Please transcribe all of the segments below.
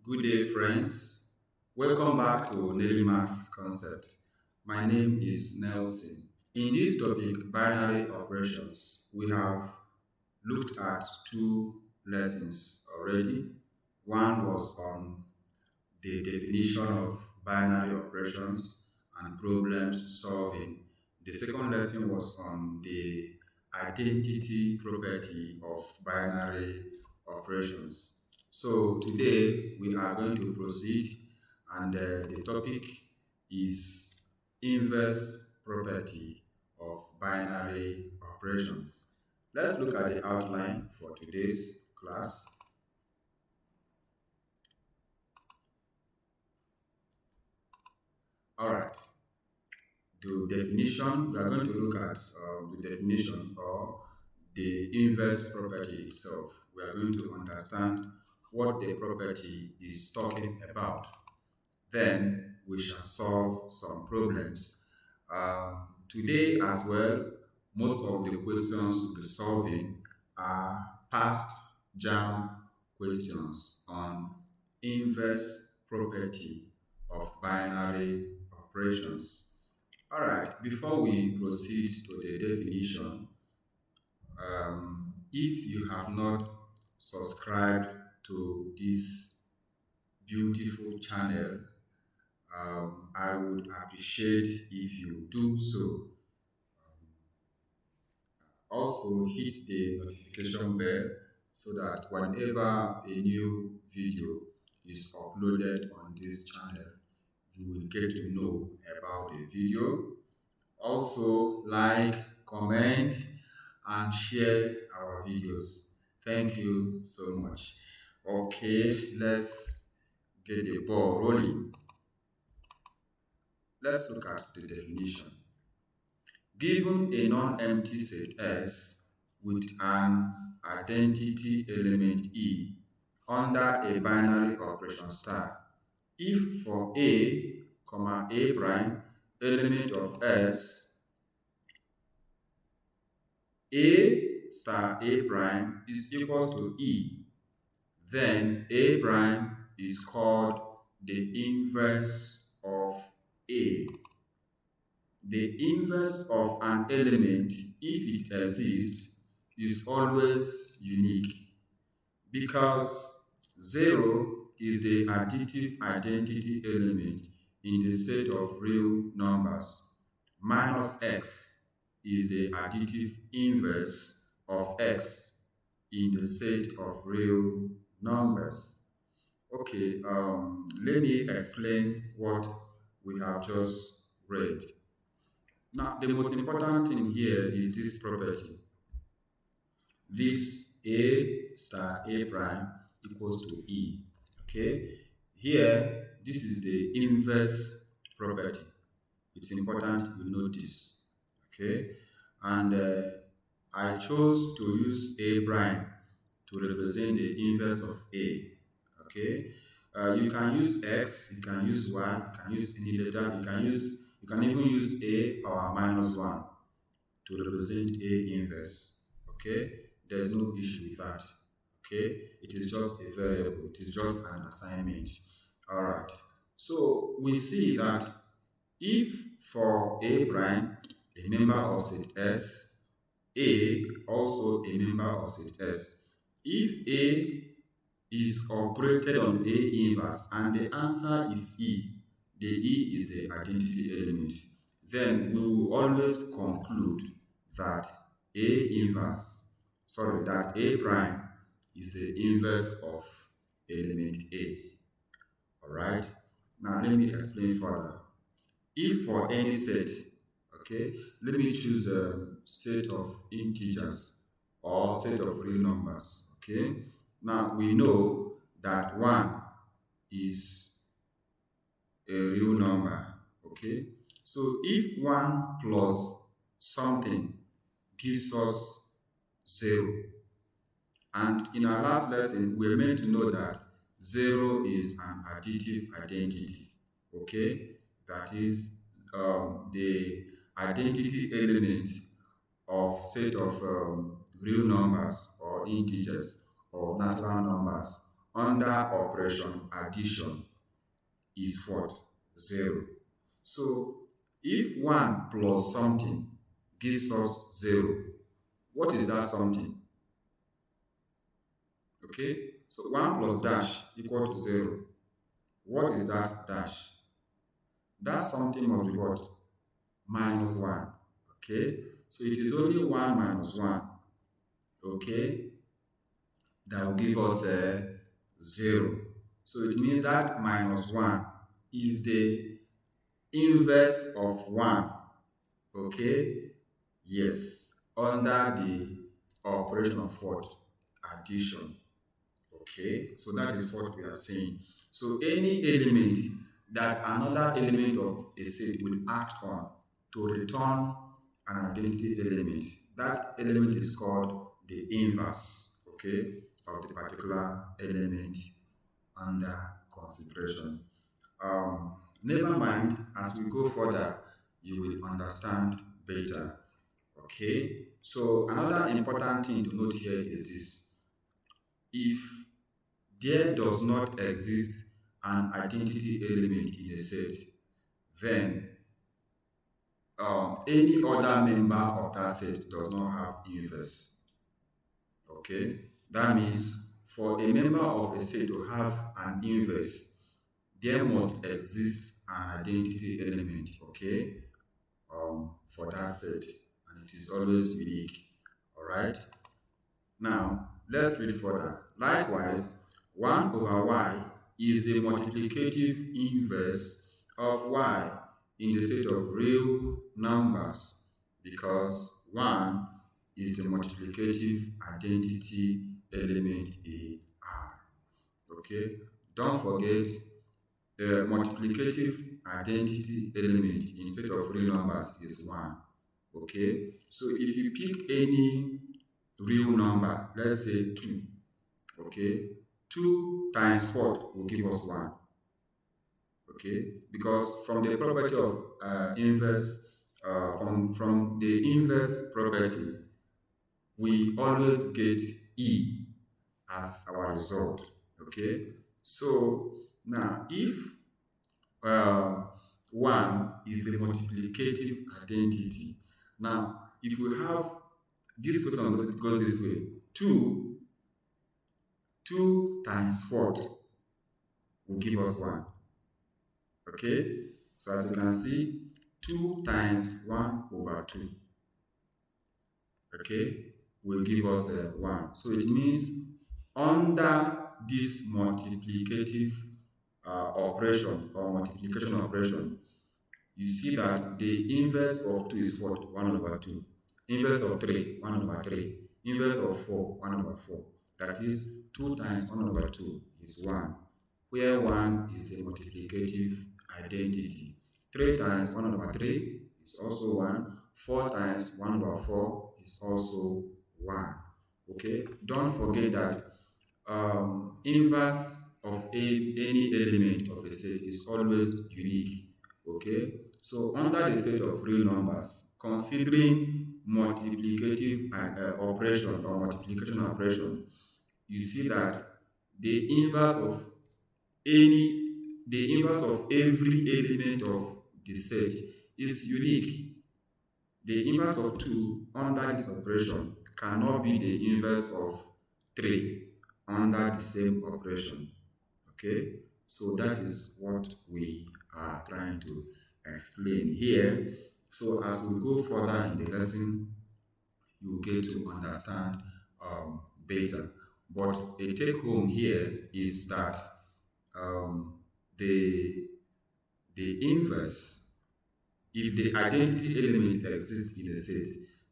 Good day, friends. Welcome back to Maths Concept. My name is Nelson. In this topic, binary operations, we have looked at two lessons already. One was on the definition of binary operations and problems solving. The second lesson was on the identity property of binary operations. So today we are going to proceed, and the topic is inverse property of binary operations. Let's look at the outline for today's class. All right. The definition, we are going to look at the definition or the inverse property itself. We are going to understand what the property is talking about. Then we shall solve some problems. Today as well, most of the questions we'll be solving are past JAMB questions on inverse property of binary operations. All right, before we proceed to the definition, if you have not subscribed to this beautiful channel, I would appreciate if you do so. Also, hit the notification bell so that whenever a new video is uploaded on this channel, you will get to know about the video. Also, like, comment, and share our videos. Thank you so much. Okay, let's get the ball rolling. Let's look at the definition. Given a non-empty set S with an identity element E under a binary operation star, if for A, A prime element of S, A star A prime is equals to E, then A prime is called the inverse of A. The inverse of an element, if it exists, is always unique because 0 is the additive identity element in the set of real numbers. Minus x is the additive inverse of x in the set of real numbers. Okay, let me explain what we have just read. Now, the most important thing here is this property. This A star A prime equals to E. Okay, here, this is the inverse property. It's important you know this. Okay, and I chose to use A prime to represent the inverse of A. Okay, you can use X, you can use Y, you can use any letter, you can even use A power minus 1 to represent A inverse. Okay, there's no issue with that. Okay, it is just a variable, it is just an assignment. All right, so we see that if for A prime, a member of set S, A also a member of set S, if A is operated on A inverse and the answer is E, the E is the identity element, then we will always conclude that that A prime is the inverse of element A. Alright, now let me explain further. If for any set, okay, let me choose a set of integers or set of real numbers, okay. Now we know that 1 is a real number, okay. So if 1 plus something gives us 0, and in our last lesson we are meant to know that 0 is an additive identity, okay. That is the identity element of set of real numbers or integers or natural numbers under operation addition is what? 0. So if 1 plus something gives us 0, what is that something? Okay, so 1 plus dash equal to 0. What is that dash? That something must be what? Minus 1. Okay, so it is only 1 minus 1. Okay, that will give us a 0. So it means that minus 1 is the inverse of 1. Okay, yes, under the operation of what? Addition. Okay, so that is what we are saying. So any element that another element of a set will act on to return an identity element, that element is called the inverse, okay, of the particular element under consideration. Never mind, as we go further, you will understand better. Okay, so another important thing to note here is this: if there does not exist an identity element in a set, then any other member of that set does not have inverse. Okay, that means for a member of a set to have an inverse, there must exist an identity element. Okay, for that set, and it is always unique. All right. Now let's read further. Likewise, 1 over y is the multiplicative inverse of y in the set of real numbers, because 1 is the multiplicative identity element in R. Okay, don't forget the multiplicative identity element in set of real numbers is 1. Okay, so if you pick any real number, let's say 2, okay, 2 times what will give us 1? Okay, because from the property of inverse, from the inverse property, we always get E as our result. Okay, so now if 1 is the multiplicative identity, now if we have this question goes this way: 2 times what will give us 1? Okay, so as you can see, 2 times 1 over 2, okay, will give us 1. So it means under this multiplicative operation or multiplication operation, you see that the inverse of 2 is what? 1 over 2. Inverse of 3, 1 over 3. Inverse of 4, 1 over 4. That is 2 times 1 over 2 is 1, where 1 is the multiplicative identity. 3 times 1 over 3 is also 1. 4 times 1 over 4 is also 1. Okay, don't forget that inverse of any element of a set is always unique. Okay, so under the set of real numbers, considering multiplicative operation or multiplication operation, you see that the inverse of every element of the set is unique. The inverse of 2 under this operation cannot be the inverse of 3 under the same operation. Okay, so that is what we are trying to explain here. So as we go further in the lesson, you get to understand better. But a take home here is that the inverse, if the identity element exists in a set,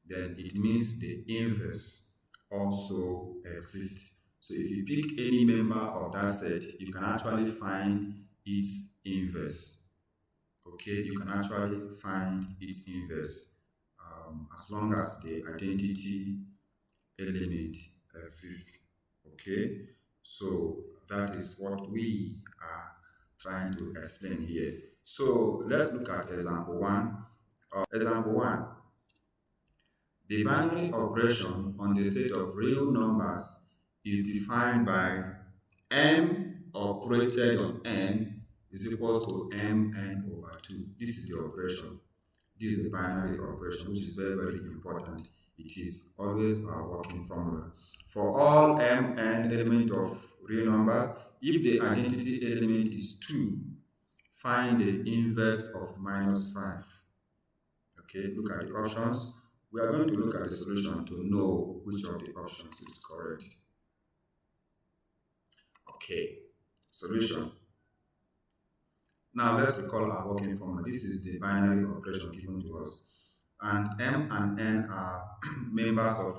then it means the inverse also exists. So if you pick any member of that set, you can actually find its inverse. Okay, you can actually find its inverse as long as the identity element exists. Okay, so that is what we are trying to explain here. So let's look at example 1. Example 1. The binary operation on the set of real numbers is defined by m operated on n is equal to mn over 2. This is the operation. This is the binary operation, which is very, very important. It is always our working formula. For all mn element of real numbers, if the identity element is 2, find the inverse of minus 5. Okay, look at the options. We are going to look at the solution to know which of the options is correct. Okay, solution. Now let's recall our working formula. This is the binary operation given to us. And m and n are members of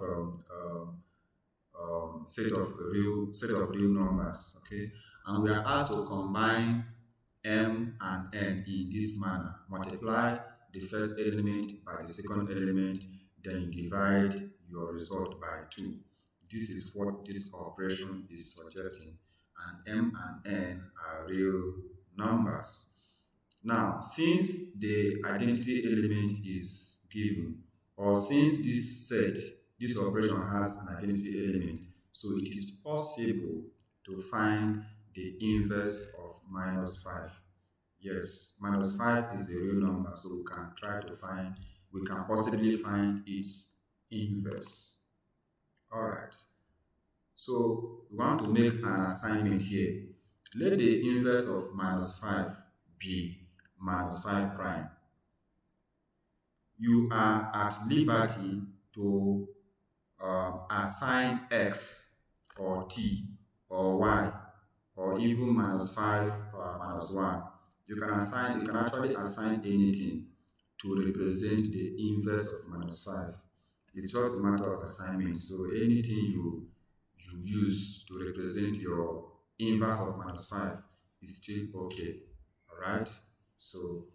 set of real numbers. Okay, and we are asked to combine m and n in this manner. Multiply the first element by the second element, then divide your result by 2. This is what this operation is suggesting. And m and n are real numbers. Now, since the identity element is given, or since this operation has an identity element, so it is possible to find the inverse of minus 5. Yes, minus 5 is a real number, so we can possibly find its inverse. Alright, so we want to make an assignment here. Let the inverse of minus 5 be minus 5 prime. You are at liberty to assign x or t or y or even minus 5 or minus 1. You can actually assign anything to represent the inverse of minus 5. It's just a matter of assignment. So anything you use to represent your inverse of minus 5 is still okay. Alright? So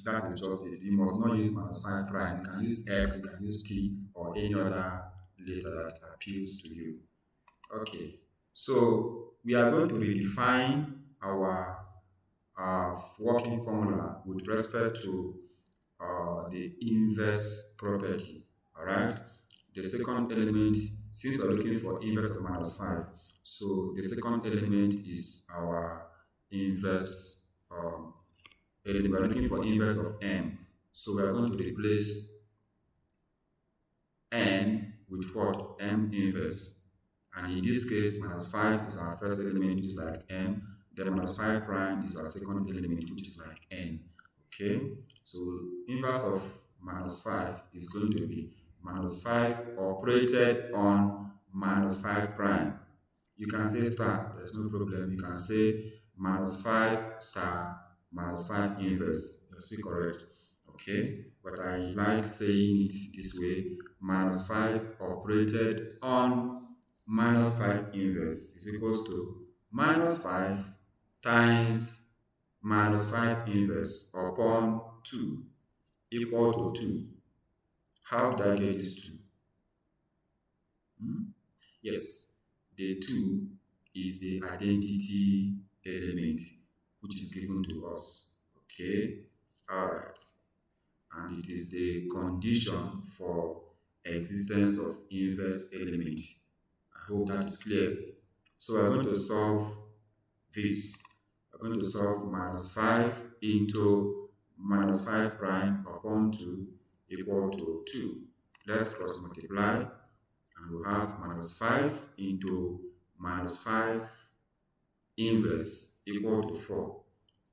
that is just it. You must not use minus 5 prime. You can use x, you can use t, or any other letter that appeals to you. Okay, so we are going to redefine our working formula with respect to the inverse property. Alright, the second element, since we're looking for inverse of minus 5, so the second element is our inverse we're looking for inverse of m. So we are going to replace n with what? M inverse. And in this case, minus 5 is our first element, which is like m. Then minus 5 prime is our second element, which is like n. Okay? So inverse of minus 5 is going to be minus 5 operated on minus 5 prime. You can say star, there's no problem. You can say minus 5 star minus 5 inverse. You're still correct. Okay? But I like saying it this way. Minus 5 operated on minus 5 inverse is equals to minus 5 times minus 5 inverse upon 2 equal to 2. How did I get this 2? Yes, the 2 is the identity element which is given to us. Okay? Alright. And it is the condition for existence of inverse element. I hope that is clear. So we're going to solve this. We're going to solve minus 5 into minus 5 prime upon 2 equal to 2. Let's cross multiply. And we have minus 5 into minus 5 inverse equal to 4.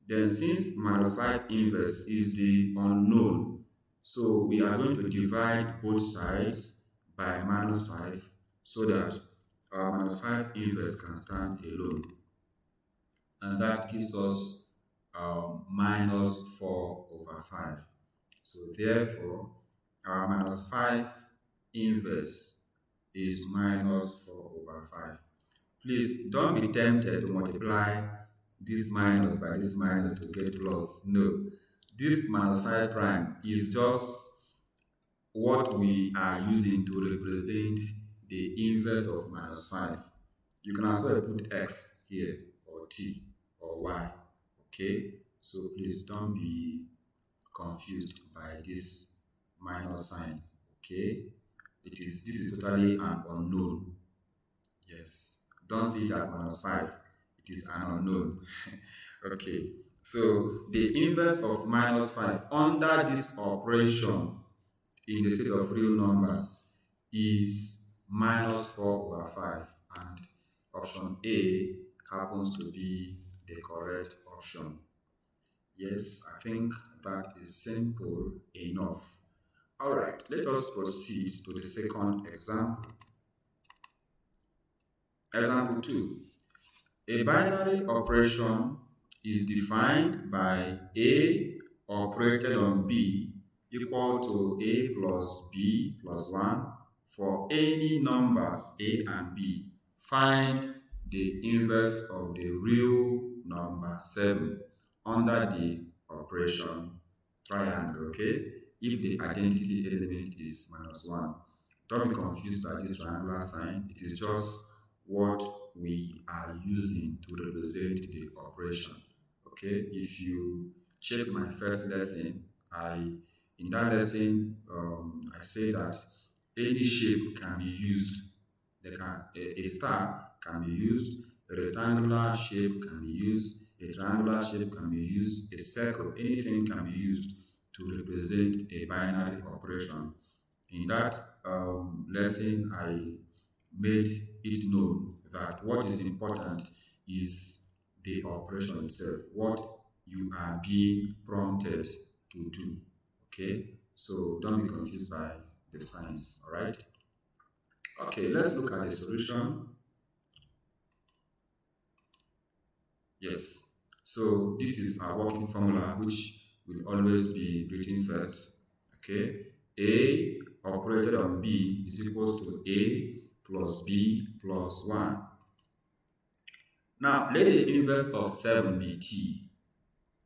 Then since minus 5 inverse is the unknown, so we are going to divide both sides by minus 5 so that our minus 5 inverse can stand alone. And that gives us minus 4 over 5. So therefore, our minus 5 inverse is minus 4 over 5. Please don't be tempted to multiply this minus by this minus to get plus. No. This minus 5 prime is just what we are using to represent the inverse of minus 5. You can as well put x here, or t, or y. Okay? So please don't be confused by this minus sign. Okay? This is totally an unknown. Yes. Don't see it as minus 5. It is an unknown. Okay. So the inverse of minus 5 under this operation in the state of real numbers is minus 4 over 5. And option A happens to be the correct option. Yes, I think that is simple enough. Alright, let us proceed to the second example. Example 2. A binary operation is defined by A operated on B equal to A plus B plus 1 for any numbers A and B. Find the inverse of the real number 7 under the operation triangle, okay? If the identity element is minus 1. Don't be confused by this triangular sign. It is just what we are using to represent the operation. Okay, if you check my first lesson, in that lesson I say that any shape can be used. A star can be used, a rectangular shape can be used, a triangular shape can be used, a circle, anything can be used to represent a binary operation. In that lesson, I made it known that what is important is the operation itself, what you are being prompted to do. Okay, so don't be confused by the signs. All right. Okay, let's look at the solution. Yes. So this is our working formula, which will always be written first. Okay. A operated on B is equals to A plus B plus 1. Now, let the inverse of 7 be T.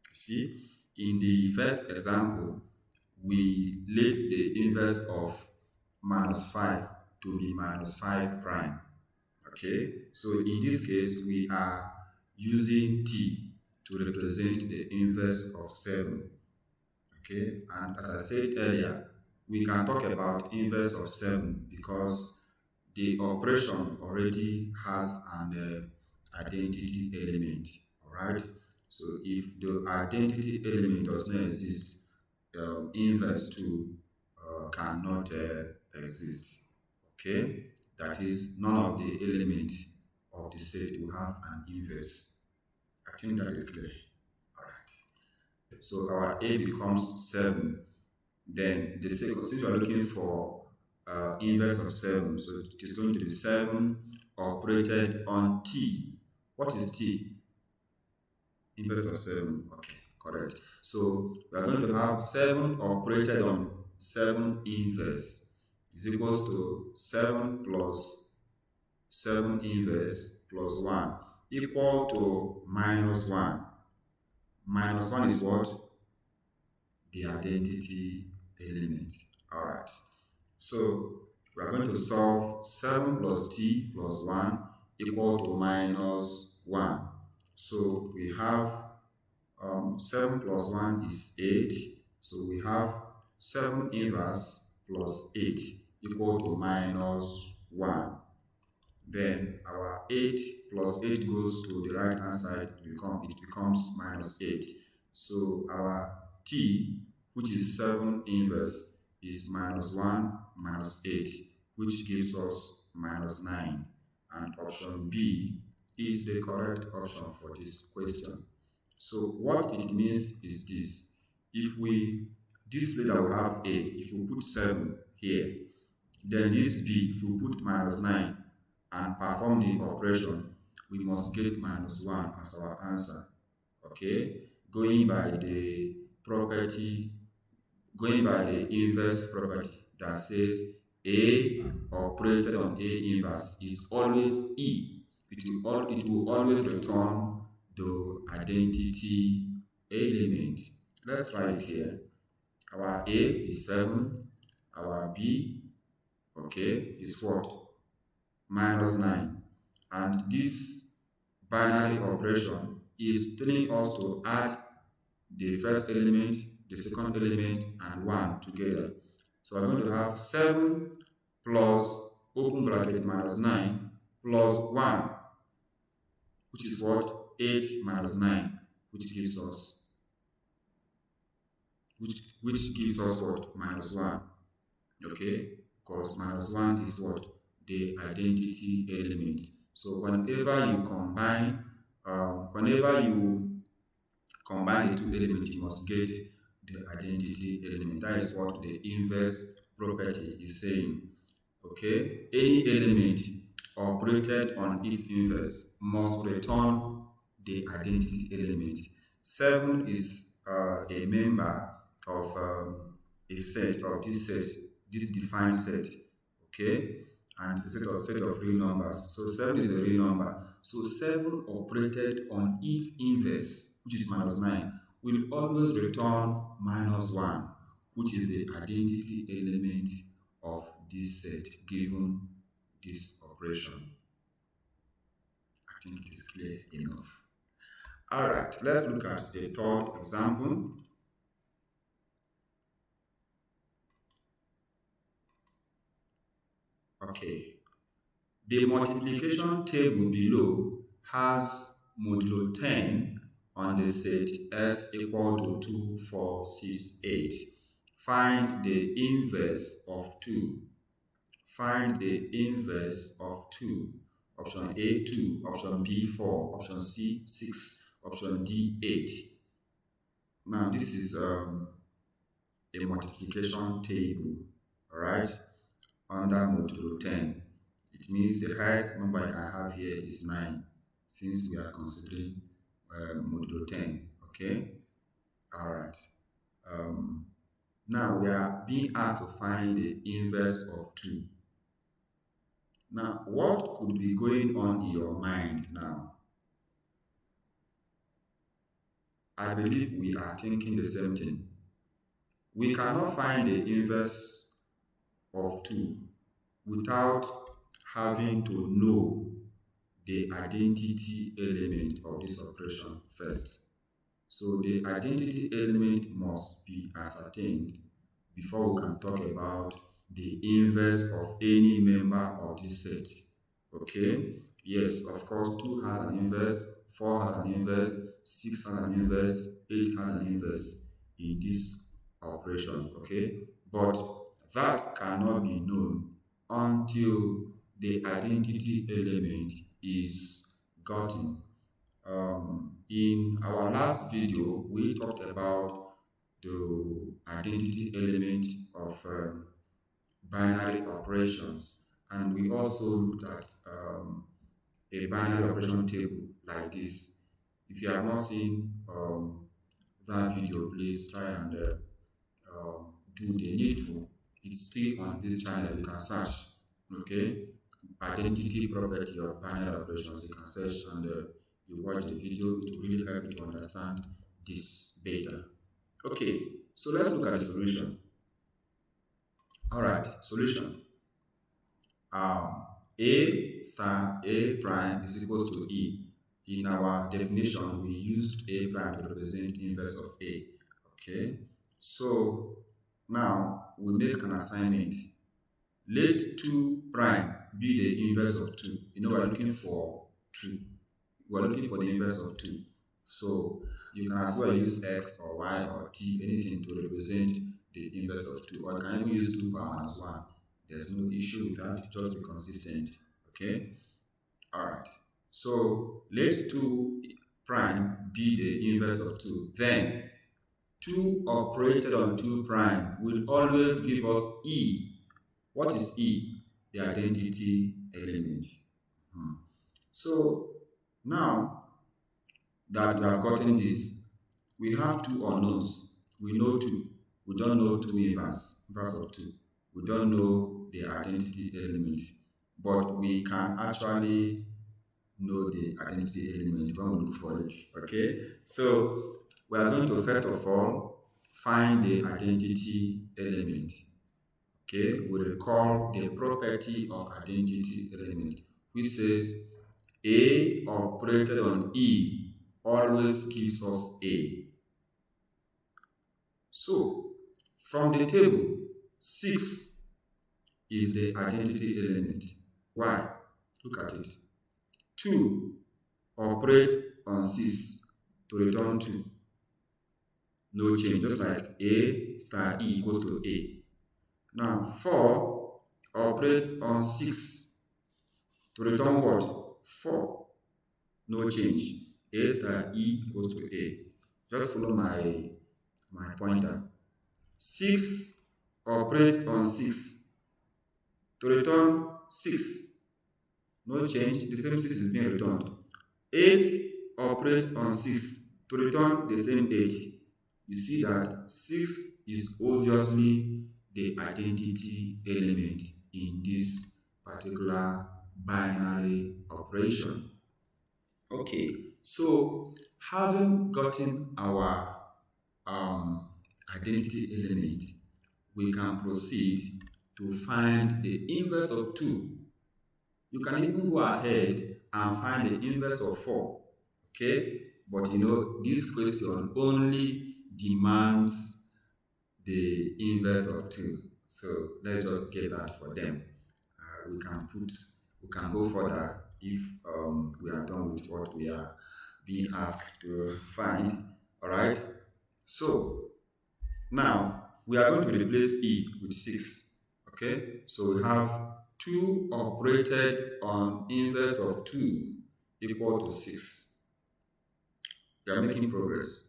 You see, in the first example, we let the inverse of minus 5 to be minus 5 prime. Okay, so in this case, we are using T to represent the inverse of 7. Okay, and as I said earlier, we can talk about inverse of 7 because the operation already has an identity element. All right, so if the identity element does not exist, inverse 2 cannot exist. Okay, that is, none of the elements of the set will have an inverse. I think that is clear. All right. So our A becomes 7. Then the second, since we are looking for inverse of 7, so it is going to be 7 operated on T. What is T? Inverse of 7. Okay, correct. So we are going to have 7 operated on 7 inverse is equals to 7 plus 7 inverse plus 1 equal to minus 1. Minus 1 is what? The identity element. All right. So we are going to solve 7 plus t plus 1 equal to minus 1. So we have 7 plus 1 is 8. So we have 7 inverse plus 8 equal to minus 1. Then our 8 plus 8 goes to the right hand side, it becomes minus 8. So our t, which is 7 inverse, is minus 1 minus 8, which gives us minus 9. And option B is the correct option for this question. So what it means is this: if we display that we have A, if we put 7 here, then this B, if we put minus 9 and perform the operation, we must get minus 1 as our answer. Okay, going by the property, going by the inverse property that says A operated on A inverse is always E. It will always return the identity element. Let's try it here. Our A is 7, our B, okay, is what? Minus 9. And this binary operation is telling us to add the first element, the second element, and 1 together. So we're going to have 7 plus open bracket minus 9 plus 1, which is what? 8 minus 9, which gives us which gives us what? Minus 1. Okay? Because minus 1 is what? The identity element. So whenever you combine the two elements, you must get the identity element. That is what the inverse property is saying. Okay? Any element operated on its inverse must return the identity element. 7 is a member of a set, of this defined set. Okay? And it's a set of real numbers. So 7 is a real number. So 7 operated on its inverse, which is minus 9, will always return minus 1, which is the identity element of this set given this operation. I think it is clear enough. Alright, let's look at the third example. Okay. The multiplication table below has modulo 10 on the set S equal to 2, 4, 6, 8. Find the inverse of 2. Find the inverse of 2. Option A, 2. Option B, 4. Option C, 6. Option D, 8. Now, this is a multiplication table, alright, under modulo 10. It means the highest number I can have here is 9, since we are considering modulo 10, okay? Alright. Now, we are being asked to find the inverse of 2. Now, what could be going on in your mind now? I believe we are thinking the same thing. We cannot find the inverse of 2 without having to know the identity element of this operation first. So the identity element must be ascertained before we can talk about the inverse of any member of this set. Okay? Yes, of course, 2 has an inverse, 4 has an inverse, 6 has an inverse, 8 has an inverse in this operation. Okay? But that cannot be known until the identity element is gotten. In our last video, we talked about the identity element of binary operations, and we also looked at a binary operation table like this. If you have not seen that video, please try and do the needful. It's still on this channel. You can search, okay, identity property of binary operations. You can search and you watch the video. It will really help you to understand this better. Okay, so let's look at the solution. All right, solution. A star A prime is equals to E. In our definition, we used A prime to represent inverse of A. Okay, so now we make an assignment. Let 2 prime be the inverse of 2. You know, we're looking for 2. We're looking for the inverse of 2. So you can as well use X or Y or T, anything to represent the inverse of 2. Or you can even use 2 power minus 1. There's no issue with that, just be consistent. Okay? Alright. So let 2 prime be the inverse of 2. Then 2 operated on 2 prime will always give us E. What is E? The identity element. So now that we have gotten this, we have 2 unknowns. We know 2. We don't know 2 inverse of 2. We don't know the identity element, but we can actually know the identity element when we look for it. Okay, so we are going to first of all find the identity element. Okay, we recall the property of identity element, which says A operated on E always gives us A. So from the table, 6 is the identity element. Why? Look at it. 2 operates on 6 to return 2. No change, just like A star E equals to A. Now 4 operates on 6 to return what? 4. No change. A star E equals to A. Just follow my pointer. 6 operates on 6 to return 6. No change, the same 6 is being returned. 8 operates on 6 to return the same 8. You see that 6 is obviously the identity element in this particular binary operation. Okay, so having gotten our identity element, we can proceed to find the inverse of 2. You can even go ahead and find the inverse of 4. Okay, but this question only demands the inverse of 2. So let's just get that for them. We can go further if we are done with what we are being asked to find. All right. So now we are going to replace E with 6. Okay. So we have 2 operated on inverse of 2 equal to 6. We are making progress.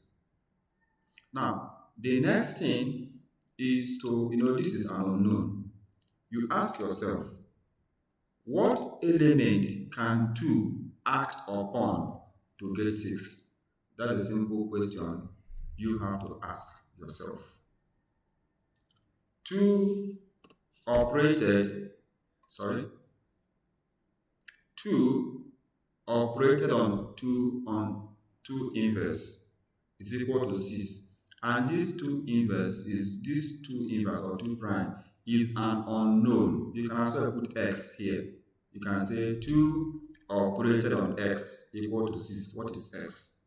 Now, the next thing is to, this is an unknown. You ask yourself, what element can 2 act upon to get 6? That is a simple question you have to ask yourself. 2 operated on 2 inverse is equal to 6. And this 2 inverse or 2 prime is an unknown. You can also put x here. You can say 2 operated on x equal to 6. What is x?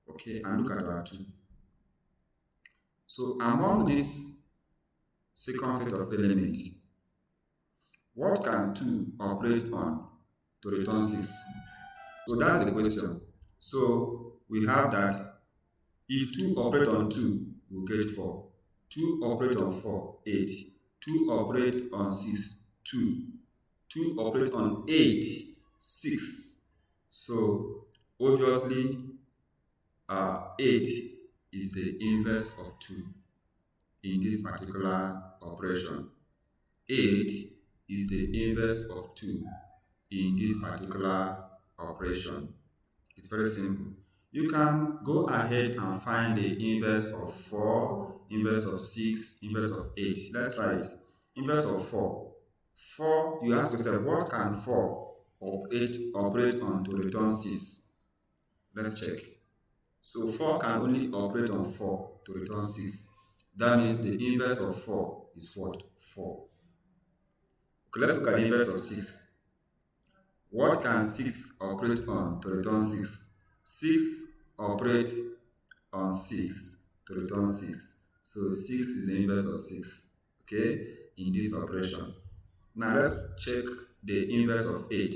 Okay, and look at our 2. So among this second set of elements, what can 2 operate on to return 6? So that's the question. So we have that if 2 operate on 2, we'll get 4. 2 operate on 4, 8. 2 operate on 6, 2. 2 operate on 8, 6. So obviously 8 is the inverse of 2 in this particular operation. 8 is the inverse of 2 in this particular operation. It's very simple. You can go ahead and find the inverse of 4, inverse of 6, inverse of 8. Let's try it. Inverse of 4. 4, you ask yourself, what can 4 or 8 operate on to return 6? Let's check. So 4 can only operate on 4 to return 6. That means the inverse of 4 is what? 4. Okay, let's look at the inverse of 6. What can 6 operate on to return 6? 6 operate on 6 to return 6. So 6 is the inverse of 6, okay, in this operation. Now let's check the inverse of 8.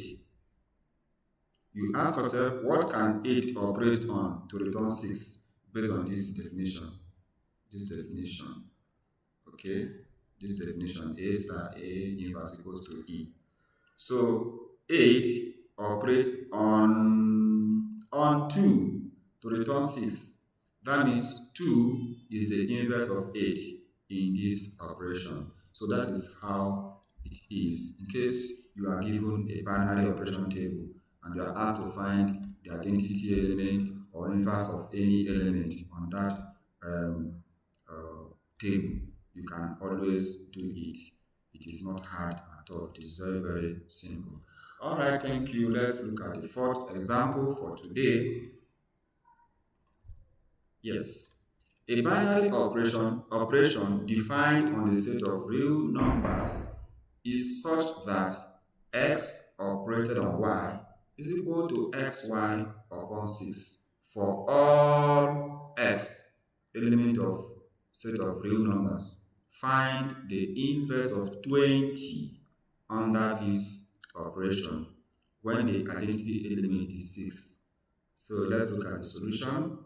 You ask yourself, what can 8 operate on to return 6 based on this definition? Okay, this definition, A star A inverse equals to E. So 8 operates on 2 to return 6. That means 2 is the inverse of 8 in this operation. So that is how it is. In case you are given a binary operation table and you are asked to find the identity element or inverse of any element on that table, you can always do it. It is not hard at all. It is very, very simple. All right, thank you. Let's look at the fourth example for today. Yes. A binary operation defined on a set of real numbers is such that x operated on y is equal to xy upon 6 for all x element of set of real numbers. Find the inverse of 20 under this operation. when the identity element is 6. So let's look at the solution.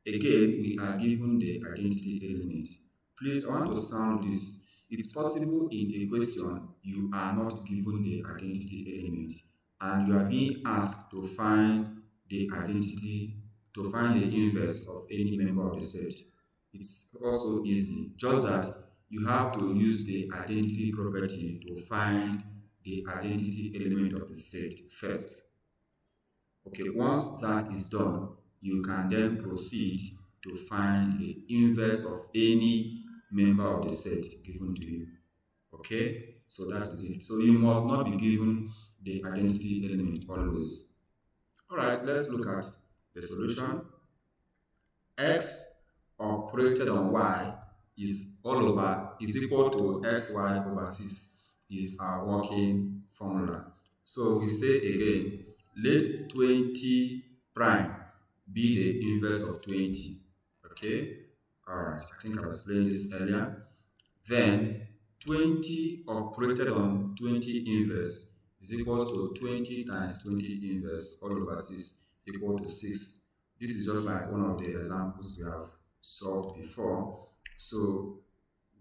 Again, we are given the identity element. Please, I want to sound this. It's possible in a question you are not given the identity element and you are being asked to find the identity, to find the inverse of any member of the set. It's also easy, just that you have to use the identity property to find the identity element of the set first. Okay, once that is done, you can then proceed to find the inverse of any member of the set given to you. Okay, so that is it. So you must not be given the identity element always. All right, let's look at the solution. X operated on y is equal to xy over 6 is our working formula. So we say again, let 20 prime be the inverse of 20. Okay? Alright, I think I explained this earlier. Then 20 operated on 20 inverse is equal to 20 times 20 inverse all over 6 equal to 6. This is just like one of the examples we have solved before. So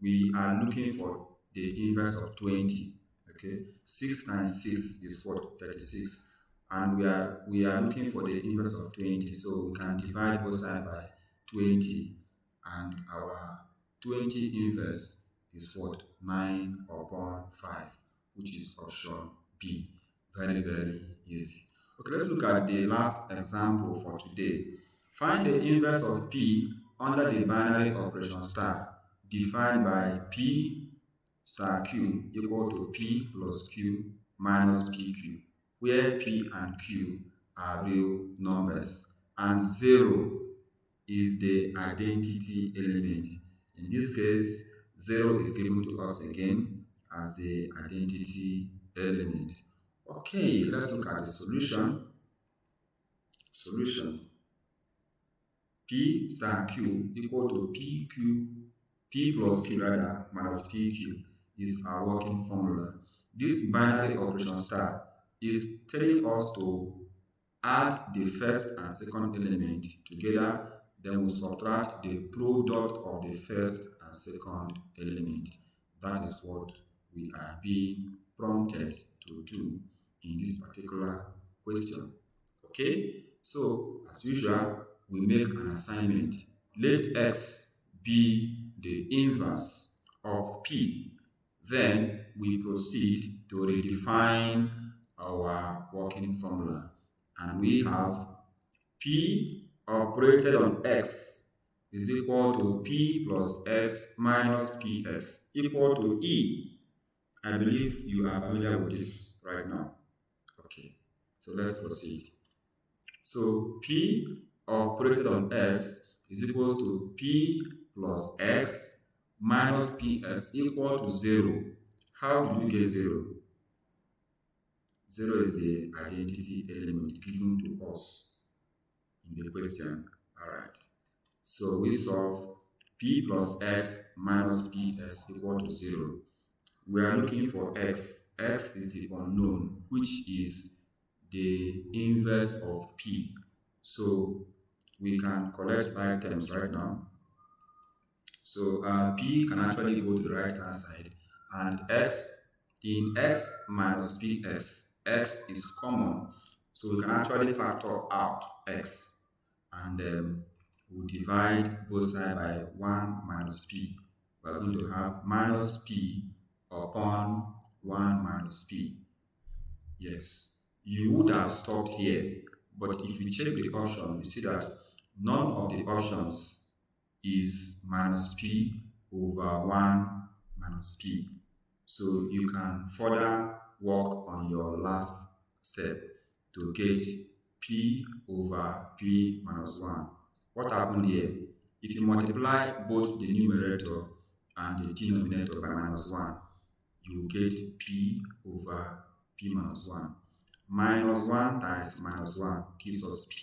we are looking for the inverse of 20. Okay, 6 times 6 is what? 36. And we are looking for the inverse of 20. So we can divide both sides by 20. And our 20 inverse is what? 9 upon 5, which is option B. Very, very easy. Okay, let's look at the last example for today. Find the inverse of P under the binary operation star defined by P star Q equal to P plus Q minus PQ, where P and Q are real numbers and 0 is the identity element. In this case, 0 is given to us again as the identity element. Okay, let's look at the solution. Solution. P star Q equal to P plus Q rather, minus PQ is our working formula. This binary operation star is telling us to add the first and second element together, then we subtract the product of the first and second element. That is what we are being prompted to do in this particular question. Okay, so as usual, we make an assignment. Let X be the inverse of P. Then we proceed to redefine our working formula. And we have P operated on X is equal to P plus X minus PX equal to E. I believe you are familiar with this right now. Okay, so let's proceed. So P operated on X is equal to P plus X minus PS equal to 0. How do we get 0? 0 is the identity element given to us in the question. Alright. So we solve P plus X minus PS equal to 0. We are looking for X. X is the unknown, which is the inverse of P. So we can collect like terms right now. So P can actually go to the right hand side, and X in X minus PX, X is common. So we can actually factor out X, and we'll divide both sides by 1 minus P. We're going to have minus P upon 1 minus P. Yes, you would have stopped here, but if you check the option, you see that none of the options is minus P over 1 minus P. So you can further work on your last step to get P over P minus 1. What happened here? If you multiply both the numerator and the denominator by minus 1, you get P over P minus 1. Minus 1 times minus 1 gives us P.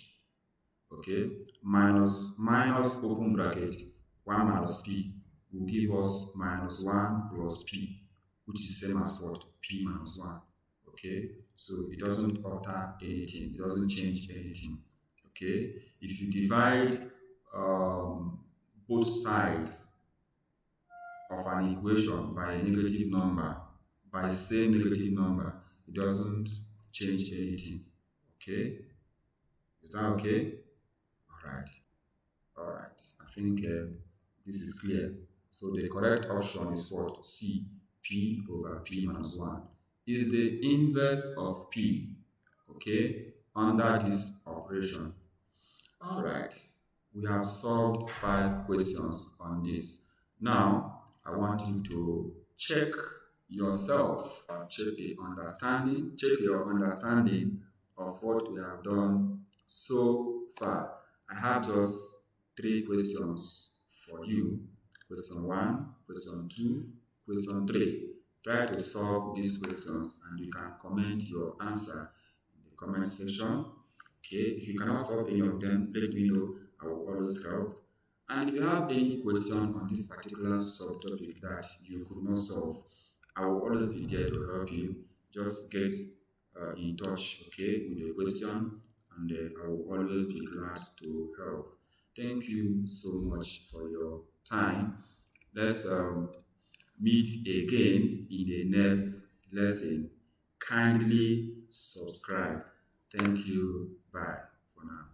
Okay, minus open bracket 1 minus P will give us minus 1 plus P, which is same as what? P minus 1. Okay, So it doesn't alter anything, it doesn't change anything. Okay, if you divide both sides of an equation by a negative number, by same negative number, it doesn't change anything. Okay, is that okay? All right. All right, I think this is clear. So the correct option is what? C, P over P minus 1 is the inverse of P, okay, under this operation. All right, we have solved 5 questions on this. Now, I want you to check yourself, check your understanding of what we have done so far. I have just 3 questions for you. Question 1, question 2, question 3. Try to solve these questions and you can comment your answer in the comment section. Okay, if you cannot solve any of them, let me know. I will always help. And if you have any question on this particular subtopic that you could not solve, I will always be there to help you. Just get in touch, okay, with the question, and I will always be glad to help. Thank you so much for your time. Let's meet again in the next lesson. Kindly subscribe. Thank you. Bye for now.